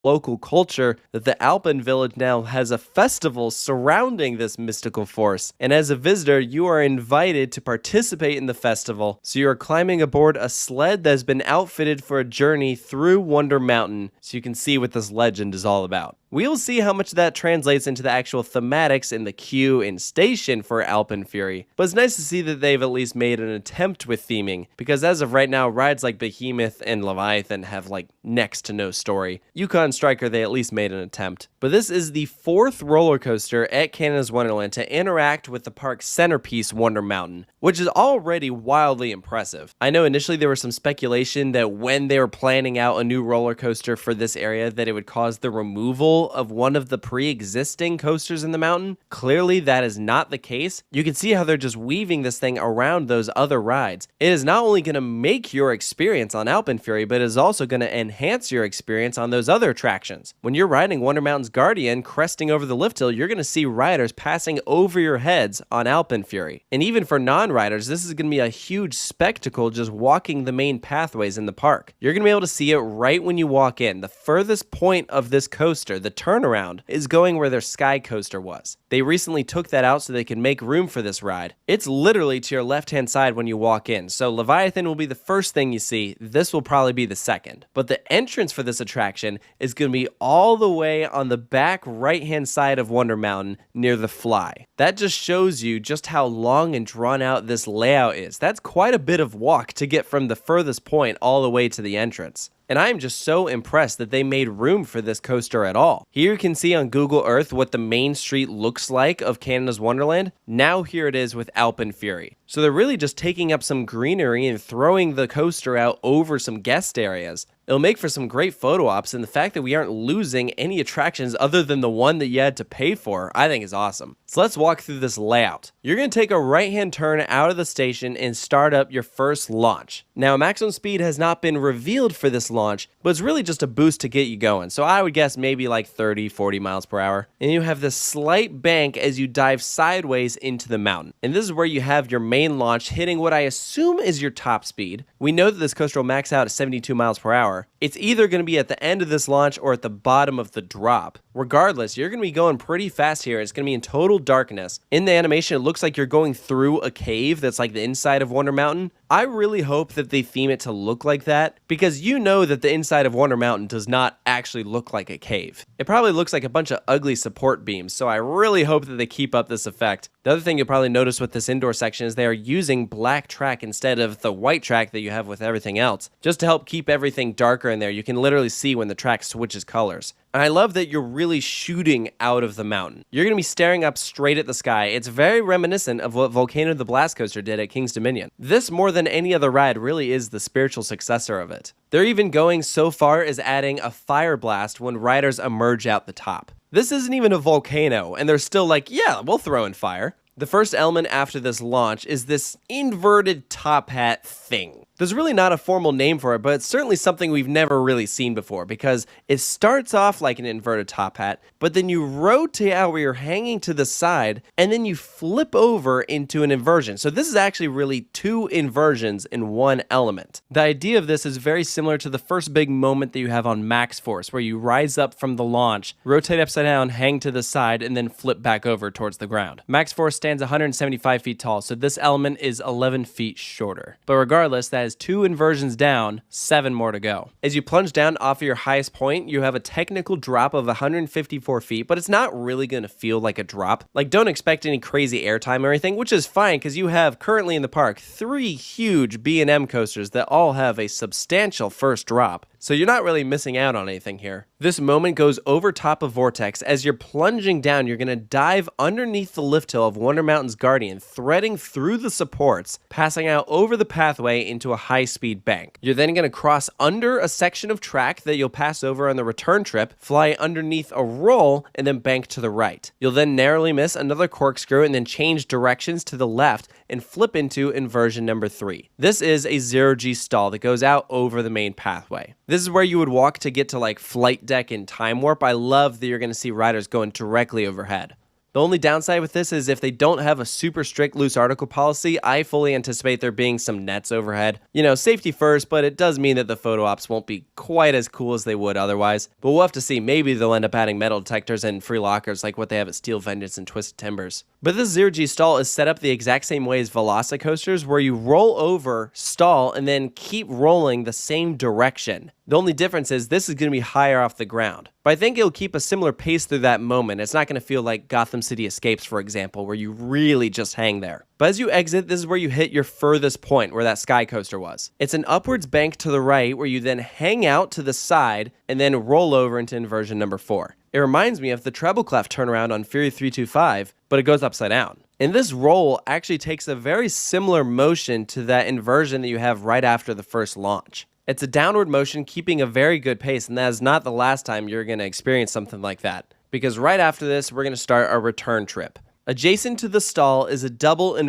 local culture that the Alpen village now has a festival surrounding this mystical force. And as a visitor, you are invited to participate in the festival. So you are climbing aboard a sled that has been outfitted for a journey through Wonder Mountain, so you can see what this legend is all about. We will see how much that translates into the actual thematics in the queue and station for Alpenfury, but it's nice to see that they've at least made an attempt with theming, because as of right now, rides like Behemoth and Leviathan have like next to no story. Yukon Striker, they at least made an attempt. But this is the fourth roller coaster at Canada's Wonderland to interact with the park's centerpiece, Wonder Mountain, which is already wildly impressive. I know initially there was some speculation that when they were planning out a new roller coaster for this area, that it would cause the removal of one of the pre-existing coasters in the mountain. Clearly that is not the case. You can see how they're just weaving this thing around those other rides. It is not only going to make your experience on Alpenfury, but it is also going to enhance your experience on those other attractions. When you're riding Wonder Mountain's Guardian, cresting over the lift hill, you're going to see riders passing over your heads on Alpenfury. And even for non-riders, this is going to be a huge spectacle just walking the main pathways in the park. You're going to be able to see it right when you walk in. The furthest point of this coaster, the turnaround, is going where their Sky Coaster was. They recently took that out so they can make room for this ride. It's literally to your left-hand side when you walk in, so Leviathan will be the first thing you see. This will probably be the second. But the entrance for this attraction is going to be all the way on the back right-hand side of Wonder Mountain near the Fly. That just shows you just how long and drawn out this layout is. That's quite a bit of walk to get from the furthest point all the way to the entrance. And I am just so impressed that they made room for this coaster at all. Here you can see on Google Earth what the main street looks like of Canada's Wonderland. Now here it is with Alpenfury. So they're really just taking up some greenery and throwing the coaster out over some guest areas. It'll make for some great photo ops, and the fact that we aren't losing any attractions other than the one that you had to pay for, I think is awesome. So let's walk through this layout. You're going to take a right-hand turn out of the station and start up your first launch. Now, maximum speed has not been revealed for this launch, but it's really just a boost to get you going. So I would guess maybe like 30, 40 miles per hour. And you have this slight bank as you dive sideways into the mountain. And this is where you have your main launch hitting what I assume is your top speed. We know that this coaster will max out at 72 miles per hour. It's either going to be at the end of this launch or at the bottom of the drop. Regardless, you're going to be going pretty fast here. It's going to be in total darkness. In the animation, it looks like you're going through a cave that's like the inside of Wonder Mountain. I really hope that they theme it to look like that, because you know that the inside of Wonder Mountain does not actually look like a cave. It probably looks like a bunch of ugly support beams, so I really hope that they keep up this effect. The other thing you'll probably notice with this indoor section is they are using black track instead of the white track that you have with everything else, just to help keep everything darker in there. You can literally see when the track switches colors. And I love that you're really shooting out of the mountain. You're going to be staring up straight at the sky. It's very reminiscent of what Volcano the Blast Coaster did at King's Dominion. This, more than any other ride, really is the spiritual successor of it. They're even going so far as adding a fire blast when riders emerge out the top. This isn't even a volcano, and they're still like, yeah, we'll throw in fire. The first element after this launch is this inverted top hat thing. There's really not a formal name for it, but it's certainly something we've never really seen before, because it starts off like an inverted top hat, but then you rotate out where you're hanging to the side, and then you flip over into an inversion. So this is actually really two inversions in one element. The idea of this is very similar to the first big moment that you have on Max Force, where you rise up from the launch, rotate upside down, hang to the side, and then flip back over towards the ground. Max Force stands 175 feet tall, so this element is 11 feet shorter. But regardless, that is 2 inversions down, 7 more to go. As you plunge down off of your highest point, you have a technical drop of 154 feet, but it's not really going to feel like a drop. Like, don't expect any crazy airtime or anything, which is fine because you have currently in the park 3 huge B&M coasters that all have a substantial first drop. So you're not really missing out on anything here. This moment goes over top of Vortex. As you're plunging down, you're going to dive underneath the lift hill of Wonder Mountain's Guardian, threading through the supports, passing out over the pathway into a high-speed bank. You're then going to cross under a section of track that you'll pass over on the return trip, fly underneath a roll, and then bank to the right. You'll then narrowly miss another corkscrew and then change directions to the left and flip into inversion number 3. This is a 0G stall that goes out over the main pathway. This is where you would walk to get to like Flight Deck and Time Warp. I love that you're going to see riders going directly overhead. The only downside with this is if they don't have a super strict loose article policy, I fully anticipate there being some nets overhead. You know, safety first, but it does mean that the photo ops won't be quite as cool as they would otherwise. But we'll have to see. Maybe they'll end up adding metal detectors and free lockers like what they have at Steel Vengeance and Twisted Timbers. But this zero-G stall is set up the exact same way as Velocicoasters, where you roll over, stall, and then keep rolling the same direction. The only difference is this is going to be higher off the ground. But I think it'll keep a similar pace through that moment. It's not going to feel like Gotham City Escapes, for example, where you really just hang there. But as you exit, this is where you hit your furthest point, where that Sky Coaster was. It's an upwards bank to the right, where you then hang out to the side and then roll over into inversion number 4. It reminds me of the treble clef turnaround on Fury 325, but it goes upside down. And this roll actually takes a very similar motion to that inversion that you have right after the first launch. It's a downward motion keeping a very good pace, and that is not the last time you're going to experience something like that. Because right after this, we're going to start our return trip. Adjacent to the stall is a double